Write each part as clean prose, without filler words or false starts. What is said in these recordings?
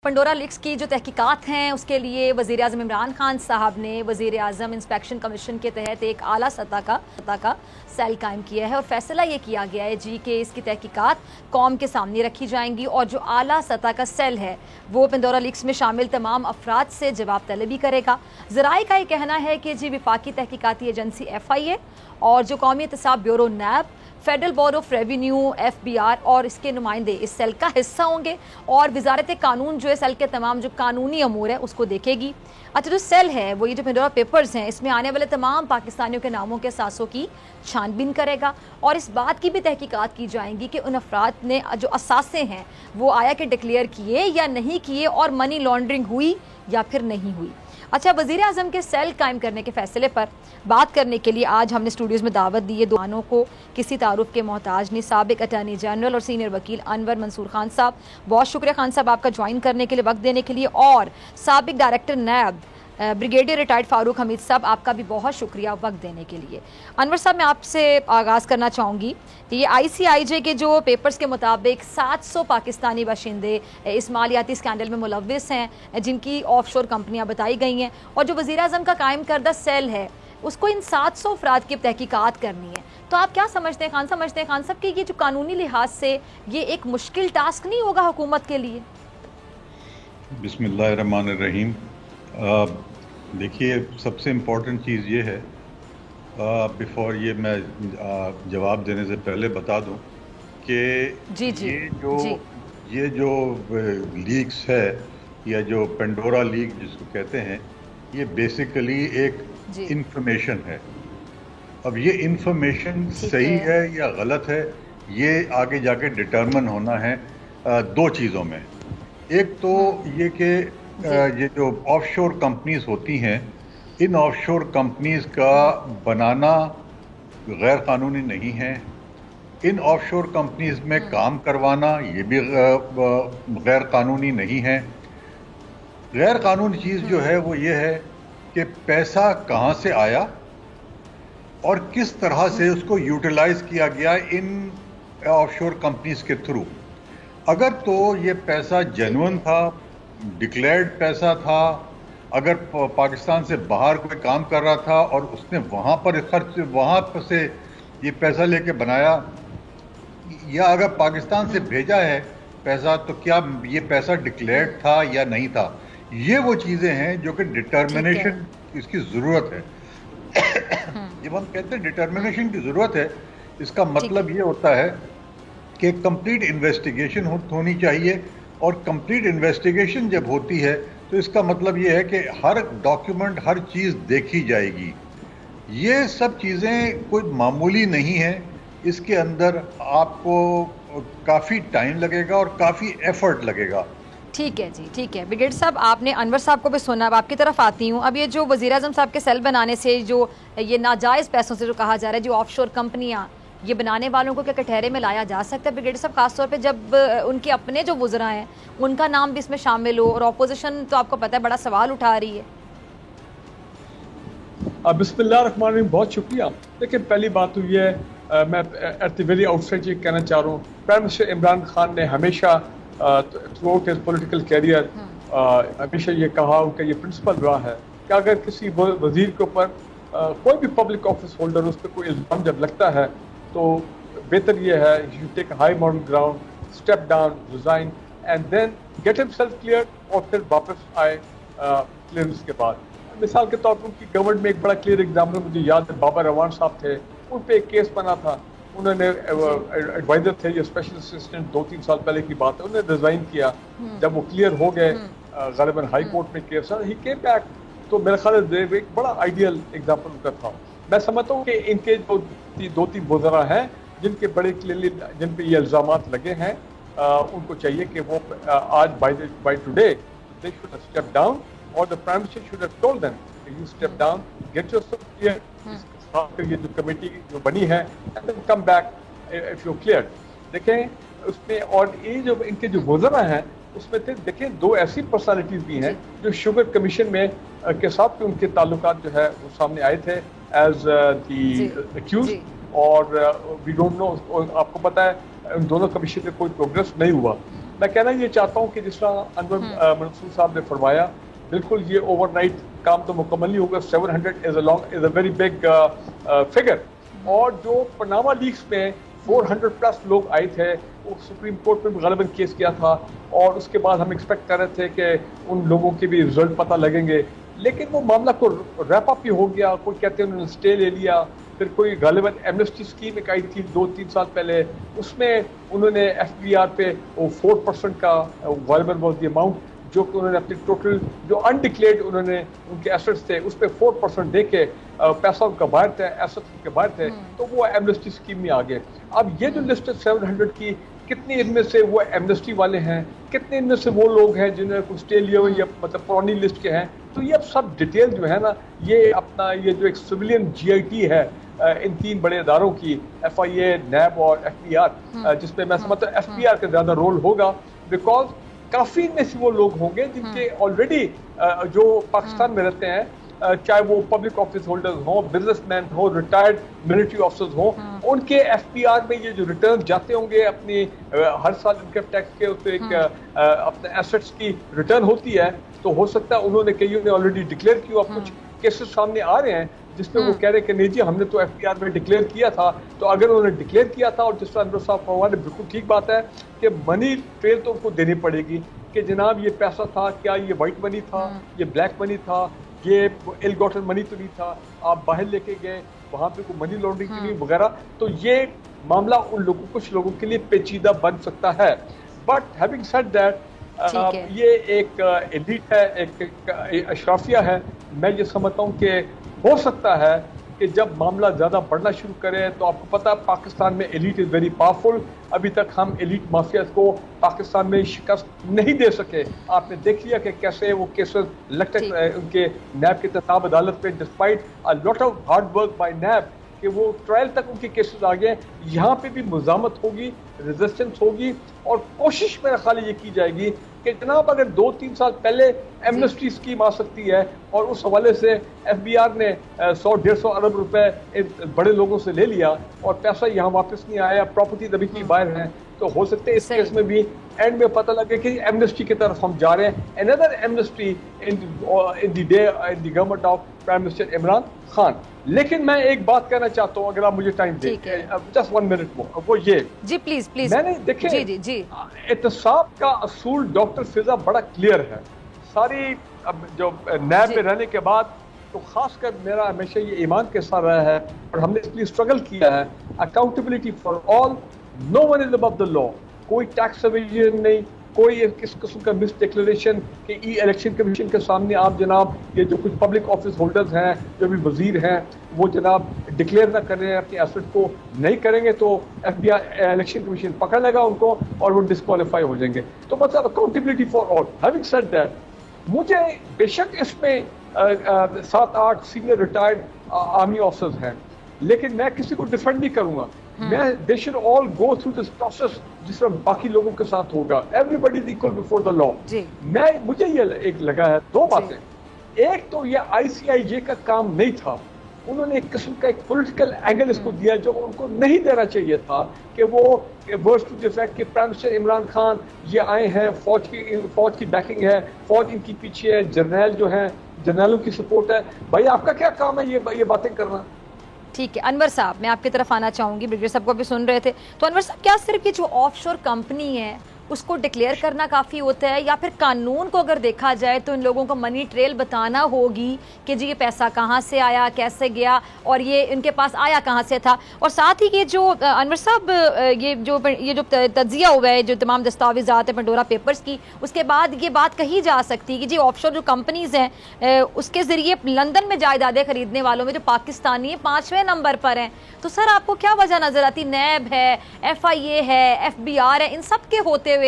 Pandora leaks की जो तहकीकात हैं उसके लिए वज़ीर आज़म इमरान खान साहब ने वज़ीर आज़म इंस्पेक्शन कमीशन के तहत एक आला सतह का सेल कायम किया है और फैसला ये किया गया है जी कि इसकी तहकीकात कौम के सामने रखी जाएंगी और जो आला सतह का सेल है वो पंडोरा लीक्स में शामिल तमाम अफराद से जवाब तलबी करेगा। ज़राए का ये कहना है कि जी वफाकी तहकीकाती एजेंसी FIA और जो कौमी एहतसाब bureau NAB, federal board of revenue FBR और इसके नुमाइंदे इस सेल का हिस्सा होंगे और वजारत कानून जो है सेल के तमाम जो कानूनी अमूर है उसको देखेगी। अच्छा, जो सेल है वो ये जो पंडोरा पेपर्स हैं इसमें आने वाले तमाम पाकिस्तानियों के नामों के सासों की छानबीन करेगा और इस बात की भी तहकीकात की जाएंगी कि उन अफराद ने जो असासे हैं वो आया कि डिक्लेयर किए या नहीं किए और मनी लॉन्ड्रिंग हुई या फिर नहीं हुई। अच्छा, वज़ीर आज़म के सेल कायम करने के फैसले पर बात करने के लिए आज हमने स्टूडियोज़ में दावत दी है दोनों को किसी तारुफ के मोहताज नहीं, साबिक अटॉर्नी जनरल और सीनियर वकील अनवर मंसूर खान साहब, बहुत शुक्रिया खान साहब आपका ज्वाइन करने के लिए, वक्त देने के लिए, और साबिक director NAB brigadier retired Farooq Hamid साहब आपका भी बहुत शुक्रिया वक्त देने के लिए। अनवर साहब, मैं आपसे आगाज़ करना चाहूँगी कि ये ICIJ के जो पेपर्स के मुताबिक 700 पाकिस्तानी बाशिंदे इस मालियाती स्कैंडल में मुलव्विस हैं जिनकी ऑफशोर कंपनियां बताई गई हैं और जो वज़ीर आज़म का कायम करदा सेल है उसको इन 700 अफराद की तहकीकात करनी है। तो आप क्या समझते हैं खान साहब कि ये जो कानूनी लिहाज से ये एक मुश्किल टास्क नहीं होगा हुकूमत के लिए? बिस्मिल्लाहिर्रहमानिर्रहीम। देखिए, सबसे इम्पोर्टेंट चीज़ ये है, बिफोर ये मैं जवाब देने से पहले बता दूं कि ये जो लीक्स है या जो पेंडोरा लीक जिसको कहते हैं, ये बेसिकली एक इंफॉर्मेशन है। अब ये इंफॉर्मेशन सही है या गलत है ये आगे जाके डिटर्मिन होना है दो चीज़ों में। एक तो ये कि ये जो ऑफशोर कंपनीज होती हैं, इन ऑफशोर कंपनीज का बनाना गैर कानूनी नहीं है, इन ऑफशोर कंपनीज में काम करवाना ये भी गैर कानूनी नहीं है। गैर कानूनी चीज़ जो है वो ये है कि पैसा कहाँ से आया और किस तरह से उसको यूटिलाइज किया गया इन ऑफशोर कंपनीज के थ्रू। अगर तो ये पैसा जेन्युइन था, डिक्लेयर्ड पैसा था, अगर पाकिस्तान से बाहर कोई काम कर रहा था और उसने वहाँ पर से ये पैसा लेके बनाया, या अगर पाकिस्तान से भेजा है पैसा तो क्या ये पैसा डिक्लेयर्ड था या नहीं था, ये वो चीज़ें हैं जो कि डिटर्मिनेशन इसकी ज़रूरत है। जब हम कहते हैं डिटर्मिनेशन की ज़रूरत है, इसका मतलब ये होता है कि कंप्लीट इन्वेस्टिगेशन होनी चाहिए, और कंप्लीट इन्वेस्टिगेशन जब होती है तो इसका मतलब ये है कि हर डॉक्यूमेंट, हर चीज़ देखी जाएगी। ये सब चीज़ें कोई मामूली नहीं है, इसके अंदर आपको काफ़ी टाइम लगेगा और काफ़ी एफर्ट लगेगा। ठीक है जी, ठीक है। ब्रिगेड साहब, आपने अनवर साहब को भी सुना, अब आपकी तरफ आती हूँ। अब ये जो वज़ीर आज़म साहब के सेल बनाने से जो ये नाजायज़ पैसों से जो कहा जा रहा है, जो ऑफशोर कंपनियाँ, ये बनाने वालों को क्या कटहरे में लाया जा सकता है ब्रिगेड साहब, खासतौर पे जब उनके अपने जो वुज़रा हैं उनका नाम भी इसमें शामिल हो और अपोजिशन तो आपको पता है बड़ा सवाल उठा रही है? बिस्मिल्लाहिर्रहमानिर्रहीम, बहुत शुक्रिया। देखिए, पहली बात तो ये है, मैं एट द वेरी आउटसाइड ये कहना चाह रहा हूँ, प्राइम मिनिस्टर इमरान खान ने हमेशा throughout his political career हमेशा ये कहा कि ये प्रिंसिपल रहा है कि अगर किसी वजीर के ऊपर कोई भी पब्लिक ऑफिस होल्डर उस पर कोई इल्ज़ाम जब लगता है तो बेहतर ये है you take high moral ground, step down, resign and then get himself clear, और फिर वापस आए क्लियरेंस के बाद। मिसाल के तौर पर उनकी गवर्नमेंट में एक बड़ा क्लियर एग्जाम्पल मुझे याद है, बाबर रवान साहब थे, उन पर एक केस बना था, उन्होंने एडवाइजर थे, ये स्पेशल असिस्टेंट, 2-3 साल पहले की बात है, उन्होंने रिजाइन किया। जब वो क्लियर हो गए ग़ालिबन हाई कोर्ट में केस, ही केम बैक, तो मेरा ख्याल है एक बड़ा आइडियल एग्जाम्पल उनका था। मैं समझता हूँ कि इनके जो 2-3 वज़रा हैं जिनके बड़े क्लियरली जिन पे ये इल्ज़ामात लगे हैं, उनको चाहिए कि वो आज by today they should step down, और the prime minister should have told them you step down, get yourself clear, ये जो कमेटी जो बनी है, and then come back if you clear. देखें उसमें, और ये जो इनके जो वज़रा हैं उसमें थे, देखें, 2 ऐसी पर्सनालिटीज़ भी हैं जो शुगर कमीशन में के साथ भी उनके ताल्लुकात जो है वो सामने आए थे एज द एक्यूज, और वी डोंट नो, आपको पता है उन दोनों कमीशन में कोई प्रोग्रेस नहीं हुआ। मैं कहना ये चाहता हूँ कि जिस तरह अनवर मंसूर साहब ने फरमाया, बिल्कुल ये ओवरनाइट काम तो मुकम्मल नहीं होगा। 700 is a very big figure. और जो पनामा लीक्स में 400 प्लस लोग आए थे, वो सुप्रीम कोर्ट में गलबन केस किया था, और उसके बाद हम एक्सपेक्ट कर रहे थे कि उन लोगों के भी रिजल्ट पता लगेंगे, लेकिन वो मामला को रैप अप ही हो गया। कोई कहते हैं उन्होंने स्टे ले लिया, फिर कोई गलबन एमनेस्टी स्कीम एक आई थी 2-3 साल पहले, उसमें उन्होंने FBR पे वो 4% का गलबन वॉज द अमाउंट जो कि उन्होंने अपनी टोटल जो अनडिक्लेयर्ड उन्होंने उनके एसेट्स थे उस पर 4% दे के पैसा उनका बाहर था, एसेट्स उनके बाहर थे, तो वो एमनेस्टी स्कीम में आ गए। अब ये जो लिस्ट है 700 की, कितने इनमें से वो एमनेस्टी वाले हैं, कितने इनमें से वो लोग हैं जिन्होंने कुछ स्टे लिए हुए या मतलब पुरानी लिस्ट के हैं, तो ये अब सब डिटेल जो है ना, ये अपना ये जो एक सिविलियन GIT है इन 3 बड़े इदारों की, FIA, NAB और FBR, जिसमें मैं समझता हूँ FBR का ज़्यादा रोल होगा, बिकॉज काफ़ी में से वो लोग होंगे जिनके ऑलरेडी जो पाकिस्तान में रहते हैं, चाहे वो पब्लिक ऑफिस होल्डर्स हों, बिजनेसमैन हो, रिटायर्ड मिलिट्री ऑफिसर्स हों, उनके FBR में ये जो रिटर्न जाते होंगे अपनी हर साल इनकम टैक्स के उस एक अपने एसेट्स की रिटर्न होती है, तो हो सकता है उन्होंने कईयों ने ऑलरेडी डिक्लेयर किया। अब कुछ केसेस सामने आ रहे हैं जिसमें वो कह रहे हैं कि नहीं जी हमने तो FBR में डिक्लेयर किया था। तो अगर उन्होंने डिक्लेयर किया था, और जिस तरह अनवर साहब फरमाने बिल्कुल ठीक बात है कि मनी ट्रेल तो उनको देनी पड़ेगी कि जनाब ये पैसा था, क्या ये वाइट मनी था, ये ब्लैक मनी था, ये इल गॉटन मनी तो नहीं था, आप बाहर लेके गए, वहाँ पे कोई मनी लॉन्ड्रिंग की नहीं वगैरह। तो ये मामला उन लोगों कुछ लोगों के लिए पेचीदा बन सकता है। बट हैविंग सेड दैट, ये एक एलिट है, एक अशराफिया है। मैं ये समझता हूँ कि हो सकता है कि जब मामला ज़्यादा बढ़ना शुरू करे, तो आपको पता है पाकिस्तान में एलिट इज़ वेरी पावरफुल। अभी तक हम एलिट माफिया को पाकिस्तान में शिकस्त नहीं दे सके। आपने देख लिया कि कैसे वो केसेस लटक रहे उनके नैब के तहताब अदालत पे, despite a lot of hard work by NAB, कि वो ट्रायल तक उनके केसेस आ गए। यहाँ पे भी मुजामत होगी, रेजिस्टेंस होगी, और कोशिश मेरा ख्याल ये की जाएगी कि जनाब अगर 2-3 साल पहले एमनेस्टी स्कीम आ सकती है और उस हवाले से FBR ने 100-150 अरब रुपए बड़े लोगों से ले लिया और पैसा यहाँ वापस नहीं आया, प्रॉपर्टी अभी की बाहर है, तो हो सकता है इस केस में भी एंड में पता लगे कि एमनेस्टी की तरफ हम जा रहे हैं, another amnesty in the day in the government of prime minister Imran Khan. लेकिन मैं एक बात कहना चाहता हूँ, अगर आप मुझे टाइम दें, जस्ट 1 मिनट वो ये जी प्लीज प्लीज। मैंने देखे जी एहतसाब का असूल डॉक्टर फिजा बड़ा क्लियर है। सारी अब जो नैब में रहने के बाद तो खासकर मेरा हमेशा ये ईमान के साथ रहा है और हमने इसलिए स्ट्रगल किया है, accountability for all, no one is above the law. कोई टैक्स एवेजन नहीं, कोई किस किस्म का मिस डिक्लेरेशन कि इलेक्शन कमीशन के सामने आप जनाब ये जो कुछ पब्लिक ऑफिस होल्डर्स हैं, जो भी वजीर हैं, वो जनाब डिक्लेयर ना करें अपने एसेट को, नहीं करेंगे तो FBI इलेक्शन कमीशन पकड़ लेगा उनको और वो डिस्क्वालीफाई हो जाएंगे। तो मतलब accountability for all. Having said that, मुझे बेशक इसमें 7-8 सीनियर रिटायर्ड आर्मी ऑफिसर्स हैं, लेकिन मैं किसी को डिफेंड नहीं करूंगा। मैं they should all go through this process जिस तरह बाकी लोगों के साथ होगा। Everybody is equal before the law. मुझे ये एक लगा है 2 बातें। एक तो ये ICIJ का काम नहीं था, उन्होंने एक किस्म का एक पॉलिटिकल एंगल इसको दिया जो उनको नहीं देना चाहिए था, कि वो वर्स टू द फैक्ट कि प्राइम मिनिस्टर इमरान खान ये आए हैं, फौज की बैकिंग है, फौज इनकी पीछे है, जर्नल जो है जर्नलों की सपोर्ट है। भाई आपका क्या काम है ये बातें करना? ठीक है अनवर साहब, मैं आपकी तरफ आना चाहूँगी। ब्रिगेडियर साहब को भी सुन रहे थे, तो अनवर साहब क्या सिर्फ ये जो ऑफशोर कंपनी है उसको डिक्लेयर करना काफ़ी होता है, या फिर कानून को अगर देखा जाए तो इन लोगों को मनी ट्रेल बताना होगी कि जी ये पैसा कहाँ से आया, कैसे गया, और ये इनके पास आया कहाँ से था? और साथ ही ये जो अनवर साहब ये जो तज्जिया हुआ है, जो तमाम दस्तावेज़ात हैं पेंडोरा पेपर्स की, उसके बाद ये बात कही जा सकती है कि जी ऑफशोर जो कंपनीज़ हैं उसके ज़रिए लंदन में जायदादें खरीदने वालों में जो पाकिस्तानी है 5वें नंबर पर हैं। तो सर आपको क्या वजह नज़र आती? नैब है, FIA है, FBR है, इन सब के होते हुए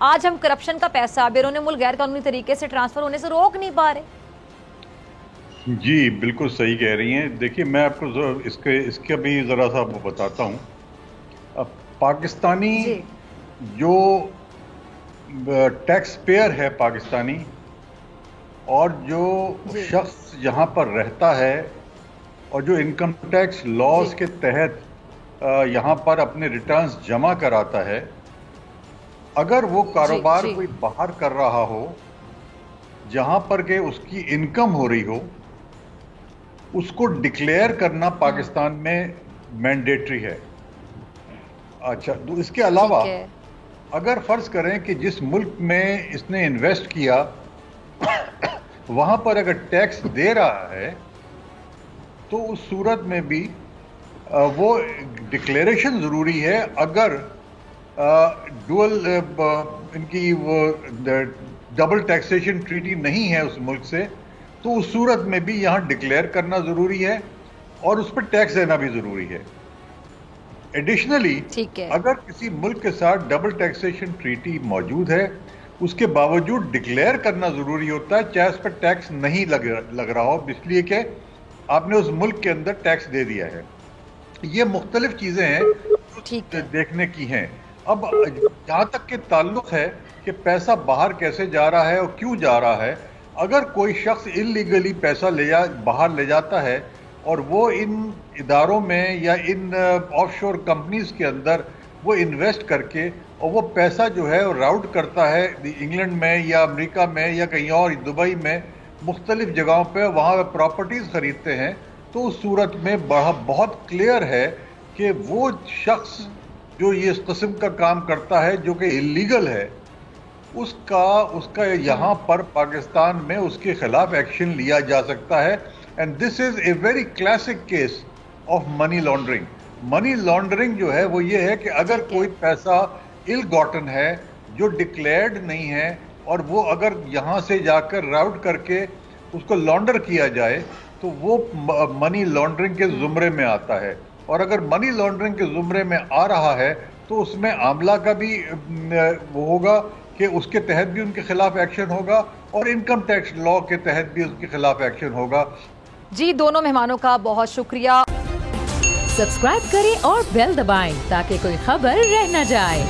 आज हम करप्शन का पैसा बैरून मुल्क गैर कानूनी तरीके से ट्रांसफर होने से रोक नहीं पा रहे। जी बिल्कुल सही कह रही हैं। देखिए मैं आपको इसके भी ज़रा सा बताता हूँ। अब पाकिस्तानी जो टैक्स पेयर है पाकिस्तानी, और जो शख्स यहाँ पर रहता है और जो इनकम टैक्स लॉज के तहत यहाँ पर अपने रिटर्न्स जमा कराता है, اگر وہ کاروبار کوئی باہر کر رہا ہو جہاں پر کہ اس کی انکم ہو رہی ہو، اس کو ڈکلیئر کرنا پاکستان میں مینڈیٹری ہے. اچھا، اس کے علاوہ اگر فرض کریں کہ جس ملک میں اس نے انویسٹ کیا وہاں پر اگر ٹیکس دے رہا ہے تو اس صورت میں بھی وہ ڈکلیریشن ضروری ہے. اگر ڈوئل ان کی وہ ڈبل ٹیکسیشن ٹریٹی نہیں ہے اس ملک سے، تو اس صورت میں بھی یہاں ڈکلیئر کرنا ضروری ہے اور اس پر ٹیکس دینا بھی ضروری ہے. ایڈیشنلی اگر کسی ملک کے ساتھ ڈبل ٹیکسیشن ٹریٹی موجود ہے، اس کے باوجود ڈکلیئر کرنا ضروری ہوتا ہے، چاہے اس پر ٹیکس نہیں لگ رہا ہو، اس لیے کہ آپ نے اس ملک کے اندر ٹیکس دے دیا ہے. یہ مختلف چیزیں ہیں دیکھنے کی ہیں. اب جہاں تک کہ تعلق ہے کہ پیسہ باہر کیسے جا رہا ہے اور کیوں جا رہا ہے، اگر کوئی شخص انلیگلی پیسہ باہر لے جاتا ہے اور وہ ان اداروں میں یا ان آف شور کمپنیز کے اندر وہ انویسٹ کر کے اور وہ پیسہ جو ہے راؤٹ کرتا ہے انگلینڈ میں یا امریکہ میں یا کہیں اور دبئی میں مختلف جگہوں پہ وہاں پراپرٹیز خریدتے ہیں، تو اس صورت میں بہت کلیئر ہے کہ وہ شخص جو یہ اس قسم کا کام کرتا ہے جو کہ انلیگل ہے، اس کا یہاں پر پاکستان میں اس کے خلاف ایکشن لیا جا سکتا ہے. And this is a very classic case of money laundering. Money laundering جو ہے وہ یہ ہے کہ اگر کوئی پیسہ ال گاٹن ہے جو ڈکلیئرڈ نہیں ہے اور وہ اگر یہاں سے جا کر راؤٹ کر کے اس کو لانڈر کیا جائے تو وہ منی لانڈرنگ کے زمرے میں آتا ہے. اور اگر منی لانڈرنگ کے زمرے میں آ رہا ہے تو اس میں عاملہ کا بھی وہ ہوگا کہ اس کے تحت بھی ان کے خلاف ایکشن ہوگا اور انکم ٹیکس لا کے تحت بھی اس کے خلاف ایکشن ہوگا. جی، دونوں مہمانوں کا بہت شکریہ. سبسکرائب کریں اور بیل دبائیں تاکہ کوئی خبر رہ نہ جائے.